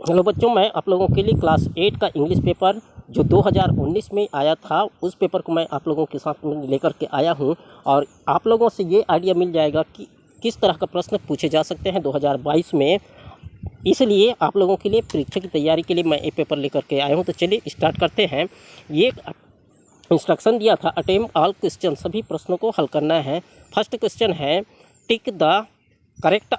Hello बच्चों, मैं आप लोगों के लिए क्लास 8 का इंग्लिश पेपर जो 2019 में आया था उस पेपर को मैं आप लोगों के साथ में लेकर के आया हूं और आप लोगों से ये आइडिया मिल जाएगा कि किस तरह का प्रश्न पूछे जा सकते हैं 2022 में। इसलिए आप लोगों के लिए परीक्षा की तैयारी के लिए मैं ये पेपर लेकर के आया हूँ। तो चलिए स्टार्ट करते हैं। ये इंस्ट्रक्शन दिया था, अटेम्प्ट ऑल क्वेश्चन, सभी प्रश्नों को हल करना है। फर्स्ट क्वेश्चन है टिक द करेक्ट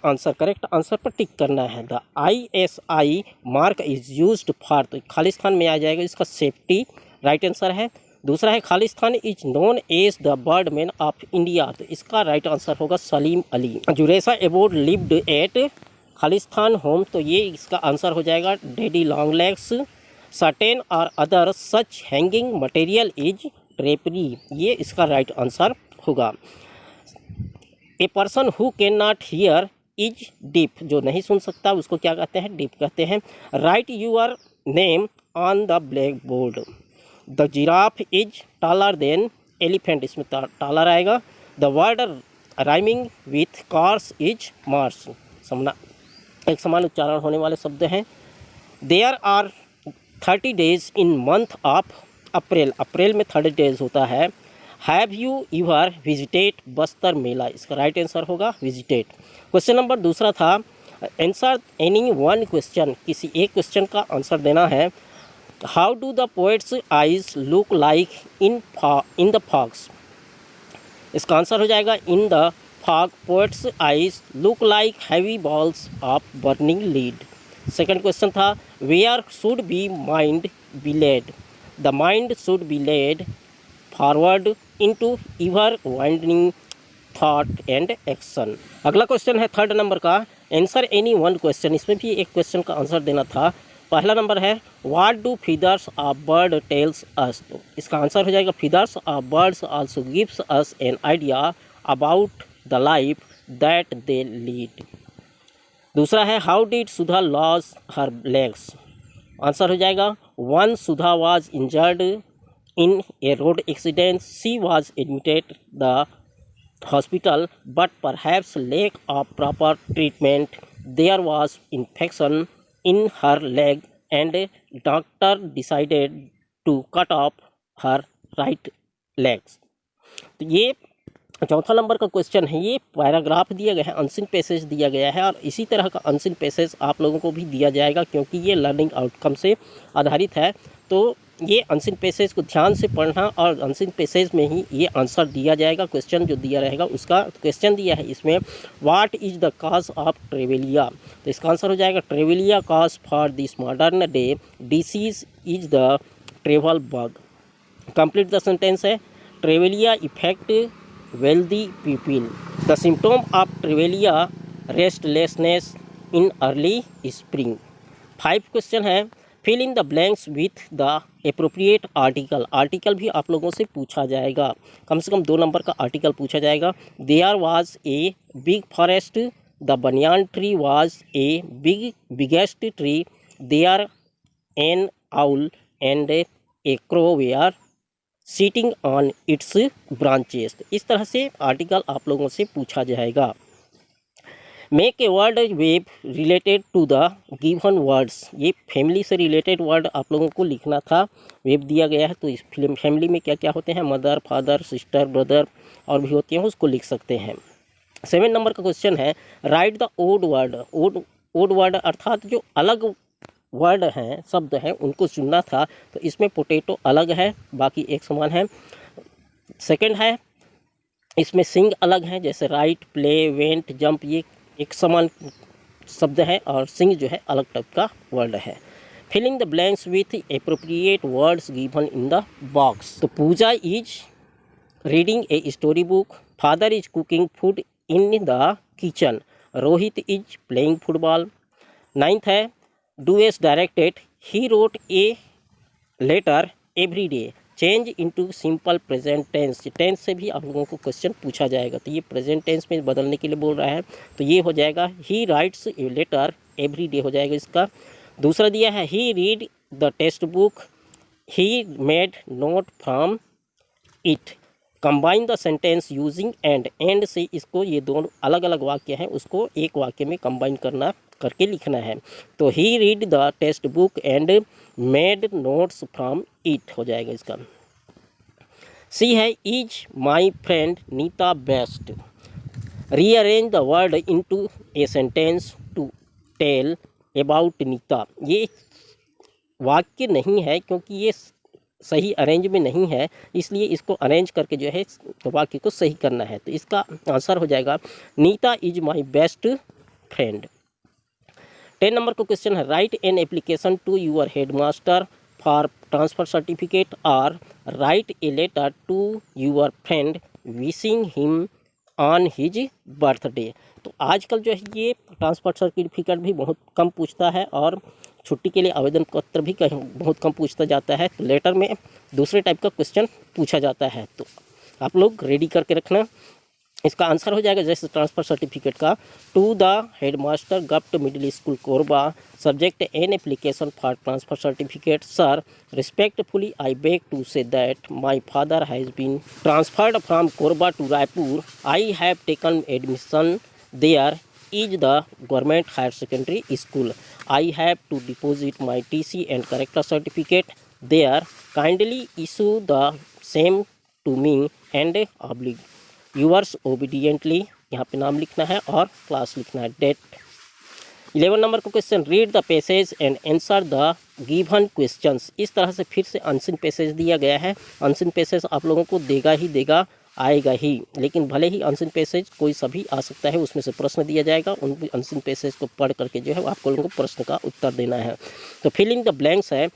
आंसर पर टिक करना है। The ISI mark is used for, तो खालिस्तान में आ जाएगा इसका सेफ्टी, राइट आंसर है। दूसरा है Khalistan is known as the birdman of India, तो इसका राइट आंसर होगा सलीम अली। जुरेसा abroad lived at Khalistan home, तो ये इसका आंसर हो जाएगा डैडी लॉन्ग लेग्स। सर्टेन और other such hanging material is drapery, ये इसका राइट आंसर होगा। A person who can not hear is deaf, जो नहीं सुन सकता उसको क्या कहते हैं, डीप कहते हैं। Write your name on the black board. The giraffe is taller than elephant, इसमें टॉलर आएगा। The word rhyming with cars is Mars, एक समान उच्चारण होने वाले शब्द हैं। There are 30 days in month of April, April में 30 डेज होता है। Have you ever visited Bastar मेला, इसका राइट आंसर होगा विजिटेड। क्वेश्चन नंबर दूसरा था आंसर एनी वन क्वेश्चन, किसी एक क्वेश्चन का आंसर देना है। How do the poet's eyes look like in the fogs, इसका आंसर हो जाएगा in the fog poet's eyes look like heavy balls of burning lead. Second question था where should be mind be led, the mind should be led forward into ever winding thought and action. अगला question है third number का answer any one question, इसमें भी एक question का answer देना था। पहला नंबर है what do feathers of bird tells us, तो इसका आंसर हो जाएगा feathers of birds also gives us an idea about the life that they lead. दूसरा है how did Sudha loss her legs, answer हो जाएगा one Sudha was injured in a road accident, she was admitted the hospital but perhaps lack of proper treatment, there was infection in her leg and doctor decided to cut off her right legs। तो ये चौथा number का question है। ये paragraph दिया गया है, unseen passage दिया गया है और इसी तरह का अनसिन पैसेज आप लोगों को भी दिया जाएगा क्योंकि ये लर्निंग आउटकम से आधारित है। तो ये अनसिन पैसेज को ध्यान से पढ़ना और अनसिन पैसेज में ही ये आंसर दिया जाएगा। क्वेश्चन जो दिया रहेगा उसका क्वेश्चन दिया है इसमें what is the cause of travelitis, तो इसका आंसर हो जाएगा travelitis cause for this modern day disease is the travel bug. Complete the sentence है travelitis effect wealthy people, the symptom of travelitis restlessness in early spring। 5 question है fill in the blanks with the appropriate article, article भी आप लोगों से पूछा जाएगा, कम से कम 2 number का आर्टिकल पूछा जाएगा। There was a big forest, the banyan tree was a biggest tree, there an owl and a crow were sitting on its branches, तो इस तरह से आर्टिकल आप लोगों से पूछा जाएगा। Make a word web related to the given words, ये फैमिली से रिलेटेड वर्ड आप लोगों को लिखना था। वेब दिया गया है तो इस फैमिली में क्या क्या होते हैं, मदर, फादर, सिस्टर, ब्रदर और भी होती हैं, उसको लिख सकते हैं। 7 नंबर का क्वेश्चन है write the odd word, odd word अर्थात जो अलग वर्ड हैं, शब्द हैं, उनको चुनना था। तो इसमें पोटैटो अलग है, बाकी एक समान है। सेकंड है इसमें सिंग अलग है, जैसे राइट, प्ले, वेंट, जंप, ये एक समान शब्द है और सिंग जो है अलग टाइप का वर्ड है। Filling the blanks with appropriate words given in the box, तो Pooja is reading a story book, father is cooking food in the kitchen, Rohit is playing football. 9th है do as directed, he wrote a letter every day, change into simple present tense, tense से भी आप लोगों को question पूछा जाएगा। तो ये प्रेजेंट टेंस में बदलने के लिए बोल रहा है, तो ये हो जाएगा he writes a letter every day हो जाएगा इसका। दूसरा दिया है he read the text book, he made note from it, combine the sentence using and, and से इसको, ये दोनों अलग अलग वाक्य हैं उसको एक वाक्य में कंबाइन करना करके लिखना है। तो he read the text book and made notes from it हो जाएगा इसका। सी है is my friend Neeta best. Rearrange the word into a sentence to tell about Neeta. ये वाक्य नहीं है क्योंकि ये सही अरेंज में नहीं है, इसलिए इसको अरेंज करके जो है वाक्य को सही करना है। तो इसका आंसर हो जाएगा Neeta is my best friend. 10 number का क्वेश्चन है write an application to your headmaster for transfer certificate और write a letter to your friend wishing him on his birthday. तो आजकल जो है ये ट्रांसफ़र सर्टिफिकेट भी बहुत कम पूछता है और छुट्टी के लिए आवेदन पत्र भी कहीं बहुत कम पूछता जाता है। तो लेटर में दूसरे टाइप का क्वेश्चन पूछा जाता है, तो आप लोग रेडी करके रखना। इसका आंसर हो जाएगा जैसे ट्रांसफ़र सर्टिफिकेट का to the headmaster govt middle school Korba subject an application for transfer certificate sir respectfully I beg to say that my father has been transferred from Korba to Raipur. I have taken admission there is the government higher secondary school. I have to deposit my TC and character certificate there. Kindly issue the same to me and oblige. Yours obediently. यहाँ पे नाम लिखना है और class लिखना है, date. 11 number का question read the passage and answer the given questions. इस तरह से फिर से अनसीन पैसेज दिया गया है। अनसीन पैसेज आप लोगों को देगा ही देगा, आएगा ही, लेकिन भले ही अनसीन पैसेज कोई सभी आ सकता है, उसमें से प्रश्न दिया जाएगा, उन अनसीन पैसेज को पढ़ करके जो है आप लोगों को प्रश्न का उत्तर देना है। तो फिल इन द ब्लैंक्स है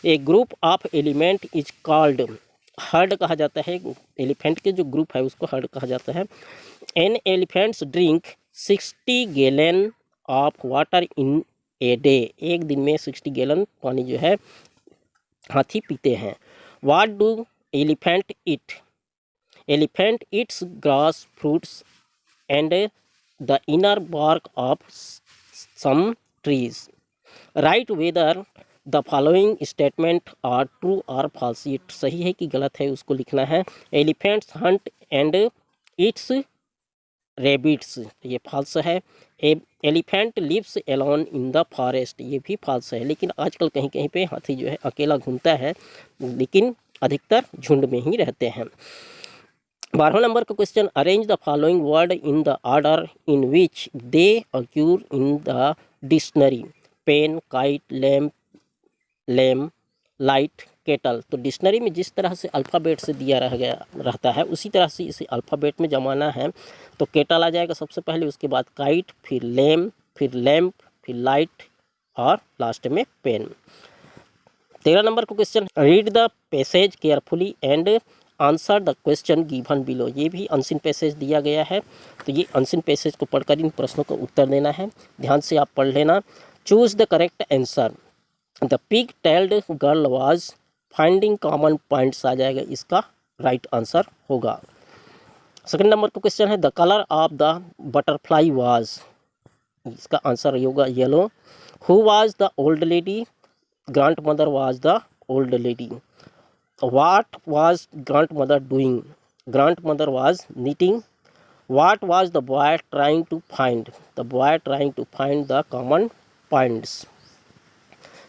a group of element is called, herd कहा जाता है, एलिफेंट के जो ग्रुप है उसको हर्ड कहा जाता है। An elephants drink 60 gallon of water in a day, एक दिन में 60 गैलन पानी जो है हाथी पीते हैं। What do elephant eat? Elephant eats grass, fruits, and the inner bark of some trees. Write whether the following statement are true or false. ये सही है कि गलत है उसको लिखना है। Elephants hunt and eats rabbits, ये false है। Elephant lives alone in the forest, ये भी false है। लेकिन आजकल कहीं कहीं पे हाथी जो है अकेला घूमता है, लेकिन अधिकतर झुंड में ही रहते हैं। 12 नंबर का question arrange the following word in the order in which they occur in the dictionary. Pen, kite, lamp, lamb, light, kettle. तो डिक्शनरी में जिस तरह से अल्फ़ाबेट से दिया रहता है उसी तरह से इसे अल्फ़ाबेट में जमाना है। तो केटल आ जाएगा सबसे पहले, उसके बाद काइट, फिर लैम, फिर लैम्प, फिर लाइट और लास्ट में पेन। 13 नंबर का question read the passage carefully and answer the question given below. ये भी अनसीन पैसेज दिया गया है, तो ये अनसीन पैसेज को पढ़कर इन प्रश्नों का उत्तर देना है। ध्यान से आप पढ़ लेना। Choose the correct answer. The pig tailed girl was finding common points आ जाएगा, इसका राइट आंसर होगा। सेकंड नंबर का क्वेश्चन है the colour of the butterfly was, इसका आंसर होगा yellow. Who was the old lady? Grandmother was the old lady. What was grandmother doing? Grandmother was knitting. What was the boy trying to find? The boy trying to find the common points.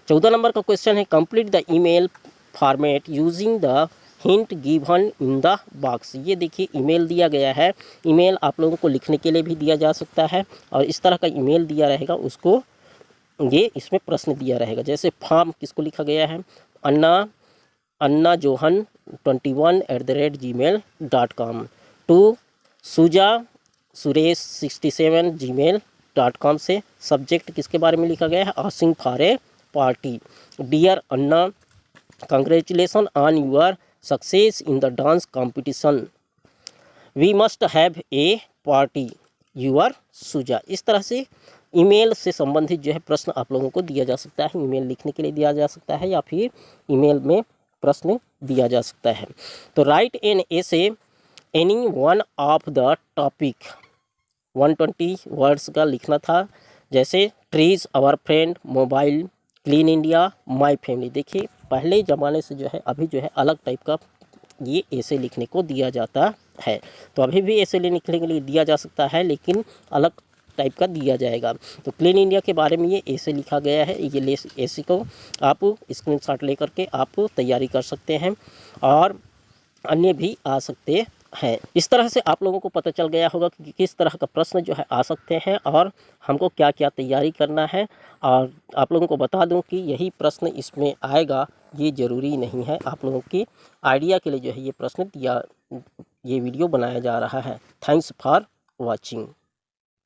14 number का question है complete the email format using the hint given in the box. ये देखिए email दिया गया है। Email आप लोगों को लिखने के लिए भी दिया जा सकता है और इस तरह का ईमेल दिया रहेगा उसको ये इसमें प्रश्न दिया रहेगा। जैसे फॉर्म किसको लिखा गया है? Anna John 21@gmail.com to Suja Suresh 67 gmail.com से। सब्जेक्ट किसके बारे में लिखा गया है? Asking for a party. Dear Anna, congratulation on your success in the dance competition, we must have a party, your Suja. इस तरह से ईमेल से संबंधित जो है प्रश्न आप लोगों को दिया जा सकता है। ईमेल लिखने के लिए दिया जा सकता है या फिर ईमेल में प्रश्न दिया जा सकता है। तो write an essay any one of the topic, 120 words का लिखना था। जैसे trees, our friend, mobile, clean India, my family. देखिए पहले ज़माने से जो है अभी जो है अलग टाइप का ये ऐसे लिखने को दिया जाता है। तो अभी भी ऐसे लिखने के लिए दिया जा सकता है, लेकिन अलग टाइप का दिया जाएगा। तो क्लीन इंडिया के बारे में ये ऐसे लिखा गया है, ये ऐसे को आप स्क्रीनशॉट लेकर के आप तैयारी कर सकते हैं और अन्य भी आ सकते हैं। इस तरह से आप लोगों को पता चल गया होगा कि किस तरह का प्रश्न जो है आ सकते हैं और हमको क्या क्या तैयारी करना है। और आप लोगों को बता दूं कि यही प्रश्न इसमें आएगा ये ज़रूरी नहीं है, आप लोगों की आइडिया के लिए जो है ये प्रश्न दिया, ये वीडियो बनाया जा रहा है। Thanks for watching.